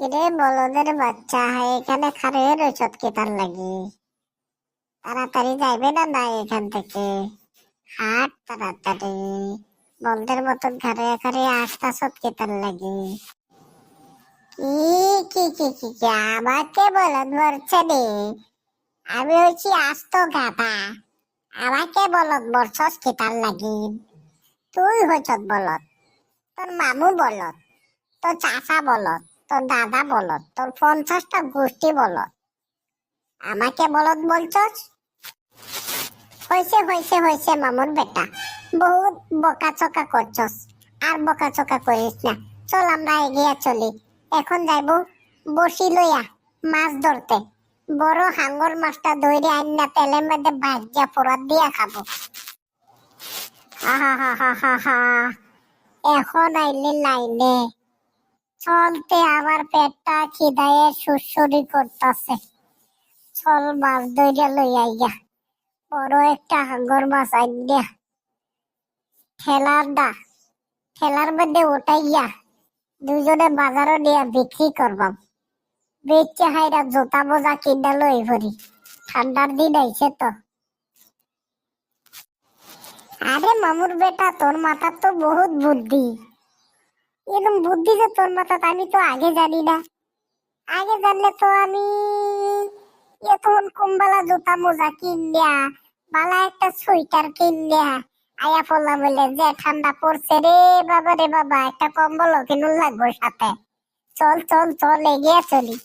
কিরে বলদের বাচ্চা, এখানে খারে রয়েছ কেতার লাগি? তাড়াতাড়ি যাইবে না না এখান থেকে? হাট তাড়াতাড়ি। বলদের মতন ঘরে ঘরে আসতাছ কেতার লাগি? কি কি কি কি কি আমাকে বলদ বলছে রে? আমি হচ্ছি আস্ত গাধা। আমাকে বলদ বলছস কেতার লাগি? তুই হচ্ছ বলদ, তোর মামু বলদ, তোর চাচা বলদ, তোর দাদা বলদ, তোর 50টা গোষ্ঠী বলদ। আমাকে বলদ বলছস? হয়েছে হয়েছে হয়েছে মামুর বেটা, বহুত বকাচকা করছস। আর বকাচকা করিস না, চল আমরা এগিয়ে চলি। এখন যাইবো বসি লইয়া মাছ ধরতে। বড় হাঙ্গর মাছটা ধরে আইনা তেলের মধ্যে ভাজিয়া পোড়াত দিয়া খাবো। আহা হা হা হা হা। এখন আইলে লাইনে চলতে আমার পেটটা খিদায়ে সুরসুরি করতেছে। চল মাছ ধরে লই আইয়া। বড় একটা হাঙ্গর মাছ আইয়া ঠেলার মধ্যে উঠাইয়া দুজনে বাজারে নিয়ে বিক্রি করবাম। বেচে হাইরা জুতা মোজা কিনা লই ভরি। ঠান্ডার দিন আইছে তো। আরে মামুর বেটা, তোর মাথা তো বহুত বুদ্ধি। এরকম বুদ্ধি যে তোর মাথা, আমি তো আগে জানি না। আগে জানলে তো আমি এখন কুম্বালা জুতা মোজা কিনিয়া বালা একটা সোয়েটার কিনিয়া আয়া পড়লাম। বলে যে ঠান্ডা পড়ছে রে বাবা রে বাবা, একটা কম্বল কিনুন লাগবে সাথে। চল চল চল এগিয়ে চলি।